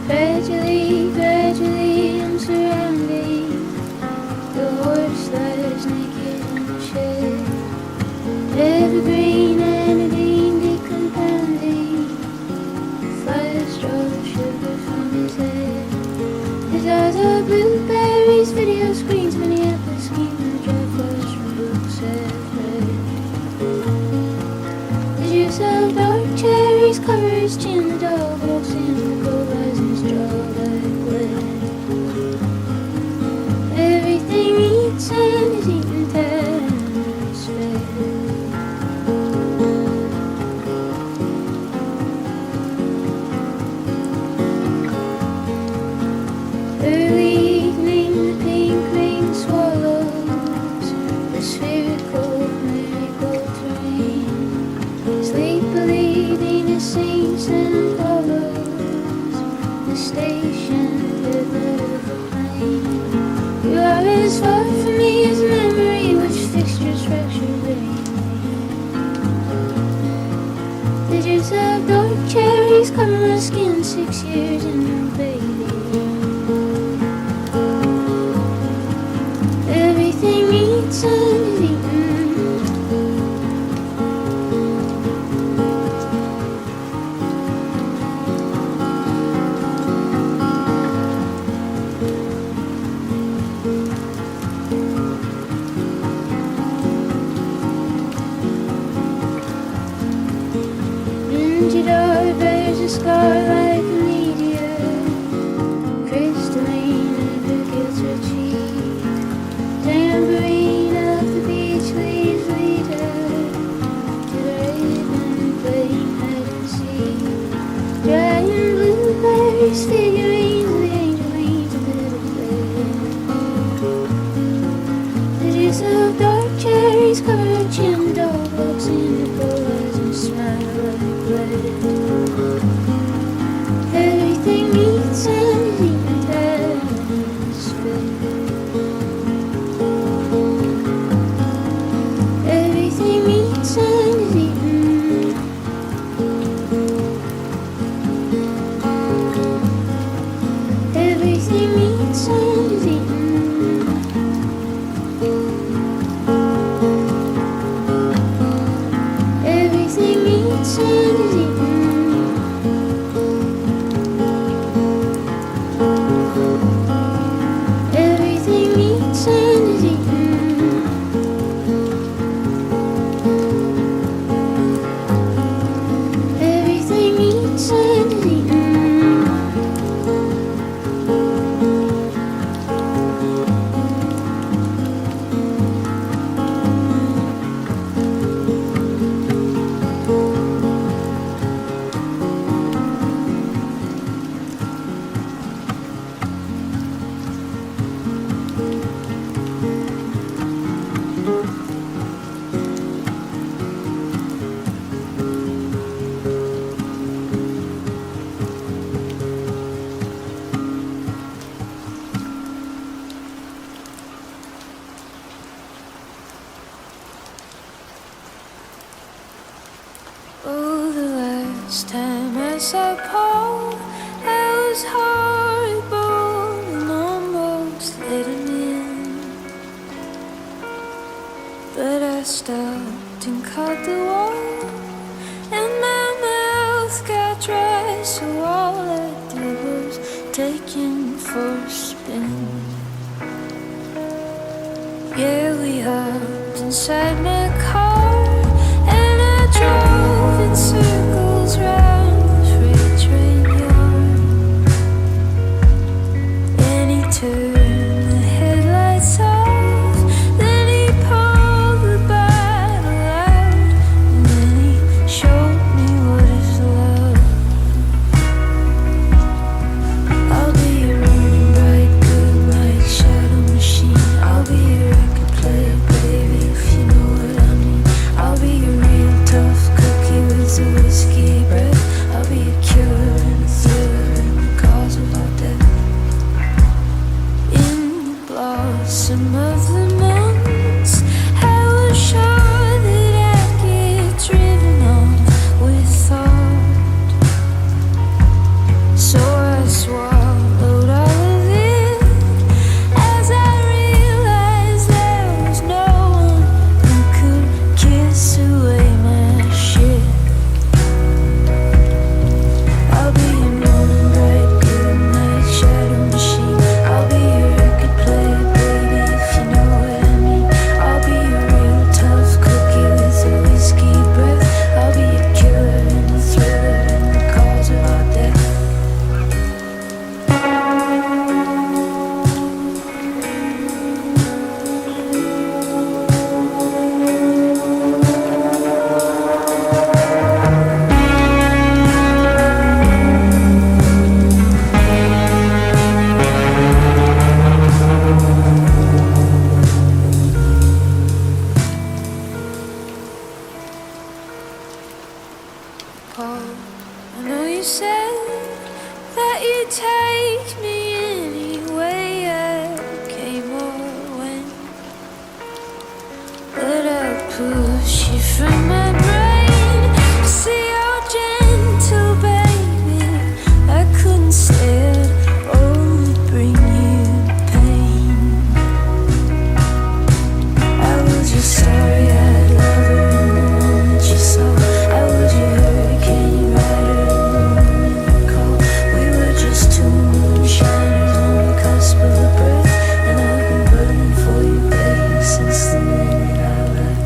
Gradually, gradually I'm surrounding the horse lies naked in the shed. Evergreen and a green decompounding. Fires draw the sugar from his head. His eyes are blueberries, video screens, Minneapolis schemes, and the dry flush from books have read. The juice of dark cherries cover his chin, the dog walks in, the cold lies in his jaw like lead. Everything eats and is eaten past fed. Early evening, the pink ring swallows the spherical marigold terrain. Sleepily, Venus sinks and follows the station river of the plain. You are as far from me as memory, which fixtures fractured brain. The juice of dark cherries cover my skin, 6 years in the baby. Everything eats and is eaten. Ingydar bears a scar like a meteor. Crystalline ever gets her cheek. Tambourine of the beach leaves lead her to the raven playing hide and seek. Giant blueberries, figurines of the angel wings of little bed. The juice of dark cherries cover her chin, dog walks in the cold eyes and smile like lead. Everything eats and is eaten past fed. Everything eats and is eaten. Everything eats and is eaten. Everything eats and is eaten. Everything eats and is eaten. Everything eats and is eaten. Oh, the last time I saw Paul, I was horrible and almost let him in. But I stopped and caught the wall, and my mouth got dry, so all I did was take him for a spin. Yeah, we hopped inside my car, and I drove in circles round the freight train yard. And he turned the headlights off, then he pulled the bottle out, and then he showed me what is love. I'll be your running bright, good light shadow machine. I'll be your record player, baby, if you know what said that you'd take me anyway I came or went, but I push you from my brain. See how gentle, baby, I couldn't stand only bring you pain. I was your starry-eyed lover in the moment you saw. I was your hurricane rider in the moment you called. We were just two moonshiners on the cusp of a breath, and I've been burning for you, baby, since the minute I left.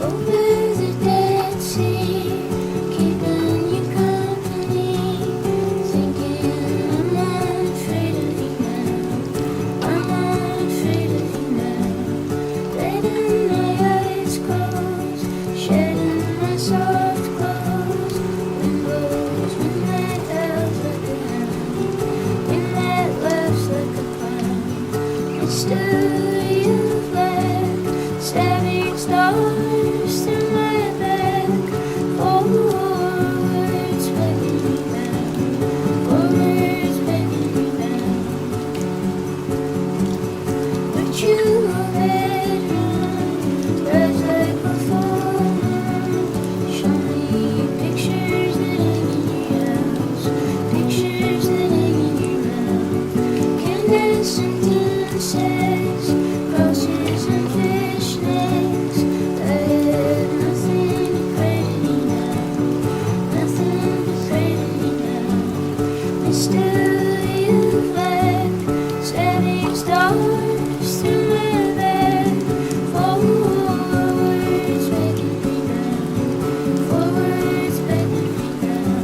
Over the Dead Sea, keeping you company, thinking I'm not afraid of you now. I'm not afraid of you now. Letting my eyes close, shedding my soft clothes. Wind blows, midnight howls like a hound, midnight laughs like a clown. Mystery of black, stabbing stars through my back. Forwards begging me down, forwards begging me down. But you had run, rise like a full moon. Show me pictures that hang in your house, pictures that hang in your mouth. Incandescent insects, roses and fishnets. I had nothing to pray to me now, nothing to pray to me now. Mystery of black, stabbing stars through my back. Forwards begging me down, forwards begging me down.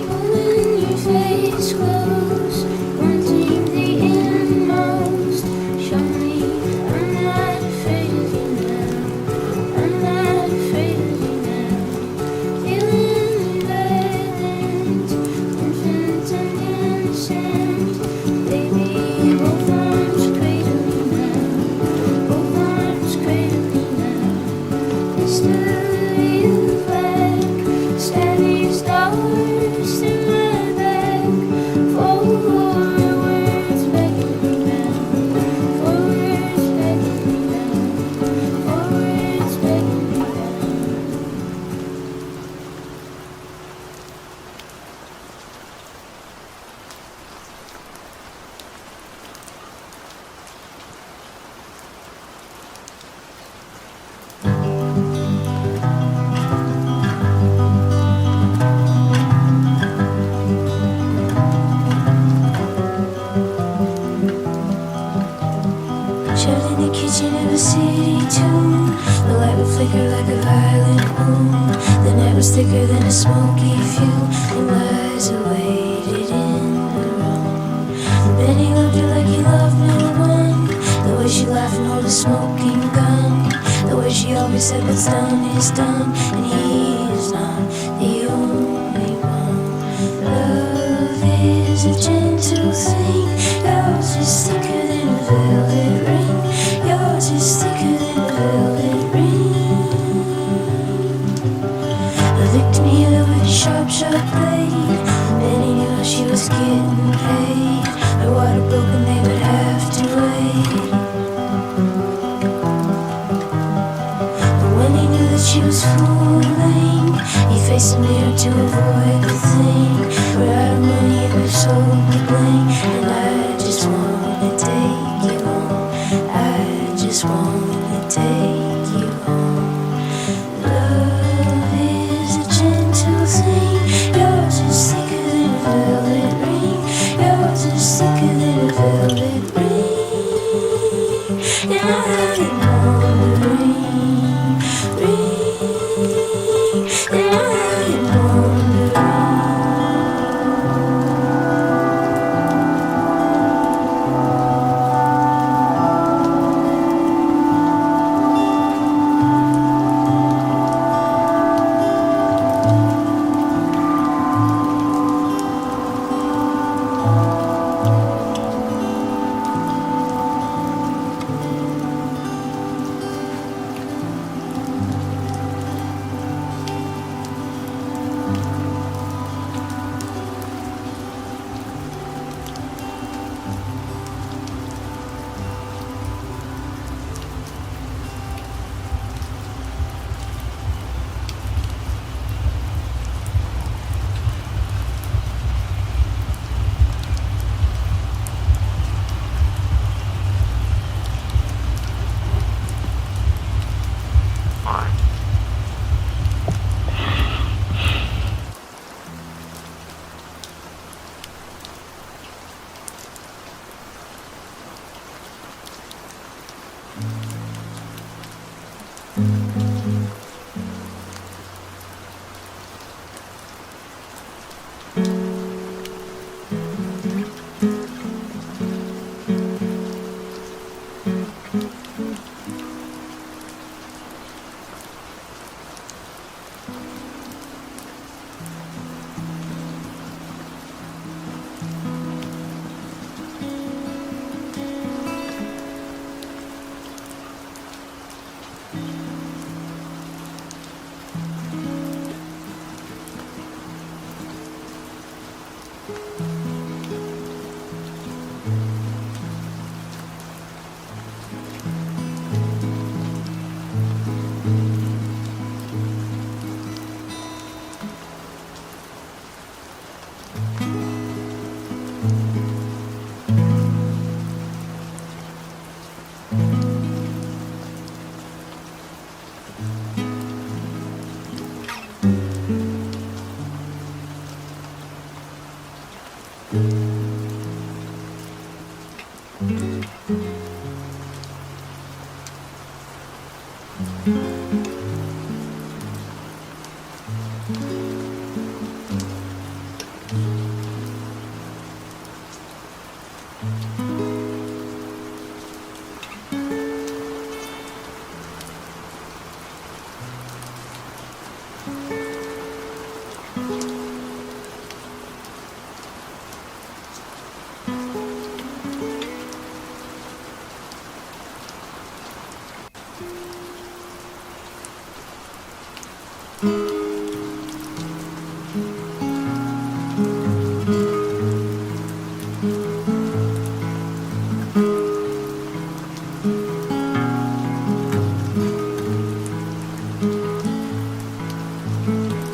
Pulling your face close, wanting the inmost. Show me I'm not afraid of you now, I'm not afraid of you now. Feeling violent, infant and innocent. Baby, both arms cradle me now, both arms cradle me now. Mystery of black, stabbing stars through my back. Forwards begging me down, forwards begging me down, forwards begging me down. Shoved in the kitchen of a city tomb. The light would flicker like a violent wound. The night was thicker than a smoky fume, and lies awaited in the room. Benny loved her like he loved no one. The way she laughed and held a smoking gun. The way she always said what's done is done, and he's not the only one. Love is a gentle thing. Yours is thicker than a velvet ring. Yours is thicker than a velvet ring. The victory of a sharp, sharp blade. Benny knew how she was getting paid. Her water broken, they would have to wait. But when he knew that she was full lane. You face the mirror to avoid the thing. We're out of money, we're so blank. And I just wanna take you home. I just wanna take you home. Love is a gentle thing. Yours is thicker than a velvet ring. Yours is thicker than a velvet ring. And I didn't want to ring, ring. And I didn't want to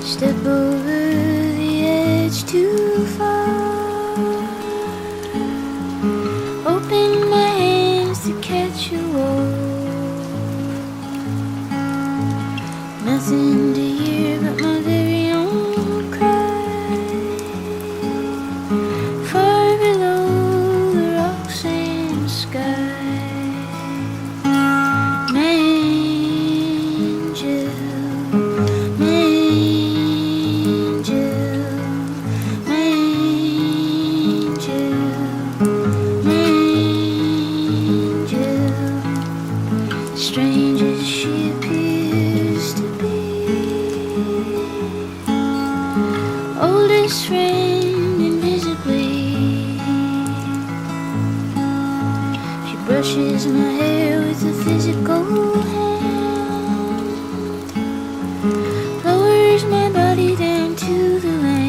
step over the edge too far. Open my hands to catch your walk. Nothing to hear but my very own cry. Far below the rocks and sky. Strange as she appears to be, oldest friend invisibly. She brushes my hair with a physical hand, lowers my body down to the land.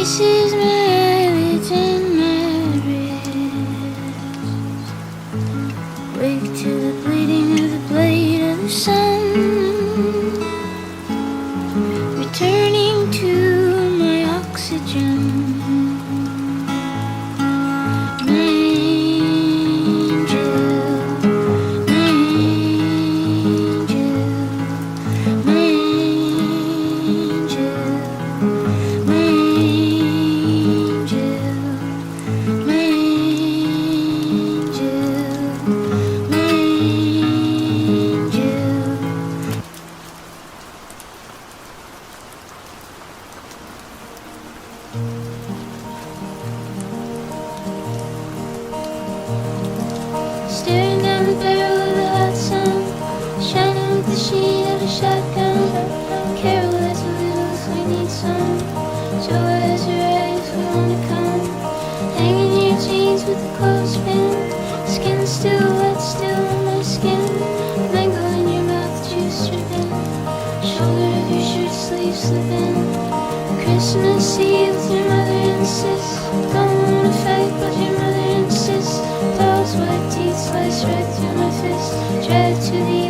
Kisses my eyelids and my wrist. Wake to the bleeding of the blade of the sun. Returning to my oxygen. Staring down the barrel of the hot sun, shining with the sheen of a shotgun. Carol as a little if we need some. Joy as your eyes we wanna come. Hanging in your jeans with the clothespin. Skin still wet, still on my skin. Mango in your mouth, juice dripping. Shoulder of your shirt sleeve slipping. Christmas Eve with your mother and sis. Don't wanna fight but your mother insists. Dolls white teeth slice right through my fist. Drive to the